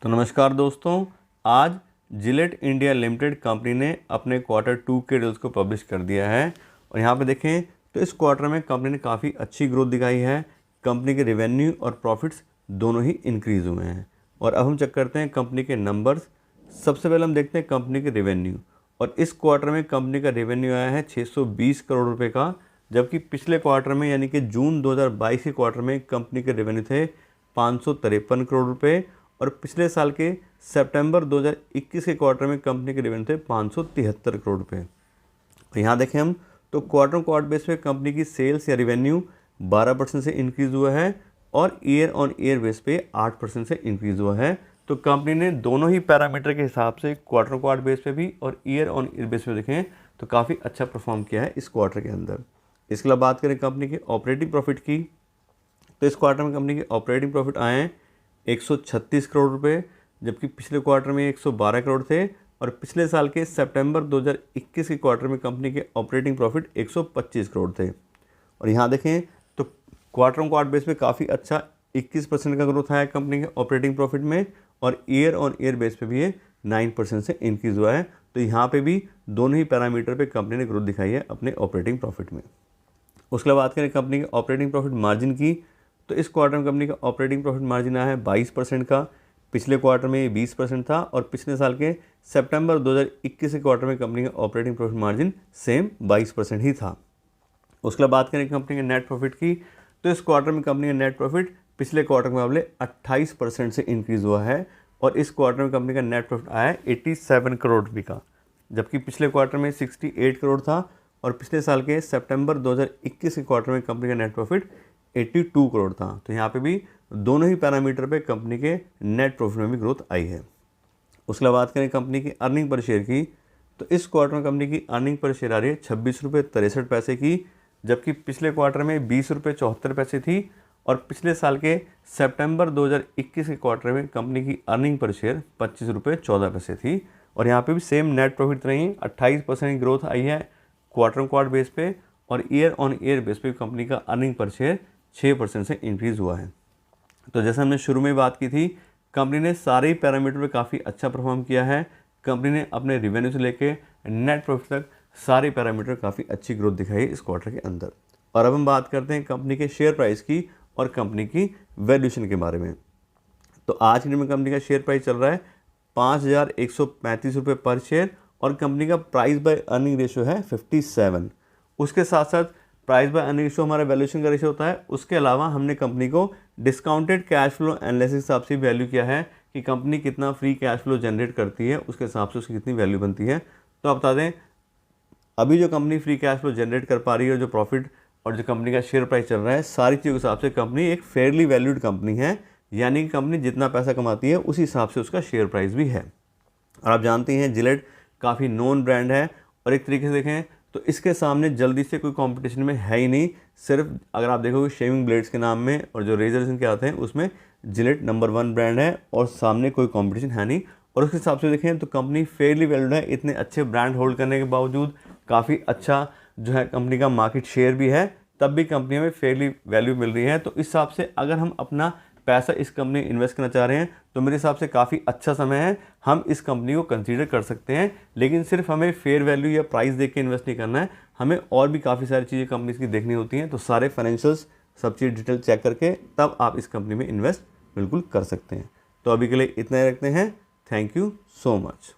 तो नमस्कार दोस्तों, आज जिलेट इंडिया लिमिटेड कंपनी ने अपने Q2 के रिजल्ट्स को पब्लिश कर दिया है। और यहाँ पे देखें तो इस क्वार्टर में कंपनी ने काफ़ी अच्छी ग्रोथ दिखाई है। कंपनी के रेवेन्यू और प्रॉफिट्स दोनों ही इंक्रीज़ हुए हैं। और अब हम चेक करते हैं कंपनी के नंबर्स। सबसे पहले हम देखते हैं कंपनी के रेवेन्यू। और इस क्वार्टर में कंपनी का रेवेन्यू आया है 620 करोड़ रुपये का, जबकि पिछले क्वार्टर में यानी कि जून 2022 के क्वार्टर में कंपनी के रेवेन्यू थे 553 करोड़ रुपये। और पिछले साल के सितंबर 2021 के क्वार्टर में कंपनी के रेवेन्यू थे 573 करोड़ रुपये। और यहाँ देखें हम तो क्वार्टर बेस पे कंपनी की सेल्स या रेवेन्यू 12% से इंक्रीज़ हुआ है और ईयर ऑन ईयर बेस पे 8% से इंक्रीज़ हुआ है। तो कंपनी ने दोनों ही पैरामीटर के हिसाब से क्वार्टर बेस पे भी और ईयर ऑन ईयर बेस पे देखें तो काफ़ी अच्छा परफॉर्म किया है इस क्वार्टर के अंदर। इसके अलावा बात करें कंपनी के ऑपरेटिंग प्रॉफिट की, तो इस क्वार्टर में कंपनी के ऑपरेटिंग प्रॉफिट आए हैं 136 करोड़ रुपए, जबकि पिछले क्वार्टर में 112 करोड़ थे। और पिछले साल के सितंबर 2021 के क्वार्टर में कंपनी के ऑपरेटिंग प्रॉफिट 125 करोड़ थे। और यहाँ देखें तो क्वार्टर बेस पे काफ़ी अच्छा 21% का ग्रोथ आया कंपनी के ऑपरेटिंग प्रॉफिट में, और ईयर ऑन ईयर बेस पे भी ये 9% से इंक्रीज़ हुआ है। तो यहाँ पे भी दोनों ही पैरामीटर पे कंपनी ने ग्रोथ दिखाई है अपने ऑपरेटिंग प्रॉफिट में। उसके बाद बात करें कंपनी के ऑपरेटिंग प्रॉफिट मार्जिन की, तो इस क्वार्टर में कंपनी का ऑपरेटिंग प्रॉफिट मार्जिन आया है 22% का। पिछले क्वार्टर में ये 20% था और पिछले साल के सितंबर 2021 के क्वार्टर में कंपनी का ऑपरेटिंग प्रॉफिट मार्जिन सेम 22% ही था। उसके बाद बात करें कंपनी के नेट प्रॉफिट की, तो इस क्वार्टर में कंपनी का नेट प्रॉफिट पिछले क्वार्टर के मुकाबले 28% से इंक्रीज़ हुआ है। और इस क्वार्टर में कंपनी का नेट प्रॉफिट आया है 87 करोड़ रुपये का, जबकि पिछले क्वार्टर में 68 करोड़ था और पिछले साल के सितंबर 2021 के क्वार्टर में कंपनी का नेट प्रॉफिट 82 करोड़ था। तो यहाँ पे भी दोनों ही पैरामीटर पे कंपनी के नेट प्रॉफिट में भी ग्रोथ आई है। उसके बाद बात करें कंपनी की अर्निंग पर शेयर की, तो इस क्वार्टर में कंपनी की अर्निंग पर शेयर आ रही है 26 रुपये 63 पैसे की, जबकि पिछले क्वार्टर में 20 रुपये 74 पैसे थी। और पिछले साल के सितंबर 2021 के क्वार्टर में कंपनी की अर्निंग पर शेयर 25 रुपये 14 पैसे थी। और यहाँ पे भी सेम नेट प्रॉफिट रही, 28% की ग्रोथ आई है क्वार्टर बेस पे, और ईयर ऑन ईयर बेस पे कंपनी का अर्निंग पर शेयर 6% से इंक्रीज़ हुआ है। तो जैसे हमने शुरू में बात की थी, कंपनी ने सारे ही पैरामीटर पे काफ़ी अच्छा परफॉर्म किया है। कंपनी ने अपने रेवेन्यू से लेके नेट प्रॉफिट तक सारे पैरामीटर काफ़ी अच्छी ग्रोथ दिखाई है इस क्वार्टर के अंदर। और अब हम बात करते हैं कंपनी के शेयर प्राइस की और कंपनी की वैल्यूएशन के बारे में। तो आज की डेट में कंपनी का शेयर प्राइस चल रहा है 5,135 रुपये पर शेयर, और कंपनी का प्राइस बाय अर्निंग रेशियो है 57। उसके साथ साथ प्राइस बाय अर्निंग रेशियो हमारा वैल्यूएशन का रेशियो होता है। उसके अलावा हमने कंपनी को डिस्काउंटेड कैश फ्लो एनालिसिस के हिसाब से वैल्यू किया है कि कंपनी कितना फ्री कैश फ्लो जनरेट करती है, उसके हिसाब से उसकी कितनी वैल्यू बनती है। तो आप बता दें अभी जो company free cash flow generate कर पा रही है और जो प्रॉफिट और जो कंपनी का शेयर प्राइस चल रहा है, सारी चीज़ों के हिसाब से कंपनी एक फेयरली वैल्यूड कंपनी है, यानी कि कंपनी जितना पैसा कमाती है उसी हिसाब से उसका शेयर प्राइस भी है। और आप जानते हैं जिलेट काफ़ी नोन ब्रांड है, और एक तरीके से देखें तो इसके सामने जल्दी से कोई कंपटीशन में है ही नहीं। सिर्फ अगर आप देखोगे शेविंग ब्लेड्स के नाम में और जो रेजर्स इनके आते हैं उसमें जिलेट नंबर 1 ब्रांड है, और सामने कोई कंपटीशन है नहीं। और उसके हिसाब से देखें तो कंपनी फेयरली वैल्यूड है। इतने अच्छे ब्रांड होल्ड करने के बावजूद काफ़ी अच्छा जो है कंपनी का मार्केट शेयर भी है, तब भी कंपनी में फेयरली वैल्यू मिल रही है। तो इस हिसाब से अगर हम अपना पैसा इस कंपनी में इन्वेस्ट करना चाह रहे हैं तो मेरे हिसाब से काफ़ी अच्छा समय है, हम इस कंपनी को कंसीडर कर सकते हैं। लेकिन सिर्फ हमें फेयर वैल्यू या प्राइस देख के इन्वेस्ट नहीं करना है, हमें और भी काफ़ी सारी चीज़ें कंपनी की देखनी होती हैं। तो सारे फाइनेंशियल्स सब चीज़ डिटेल चेक करके तब आप इस कंपनी में इन्वेस्ट बिल्कुल कर सकते हैं। तो अभी के लिए इतना ही रखते हैं। Thank you so much.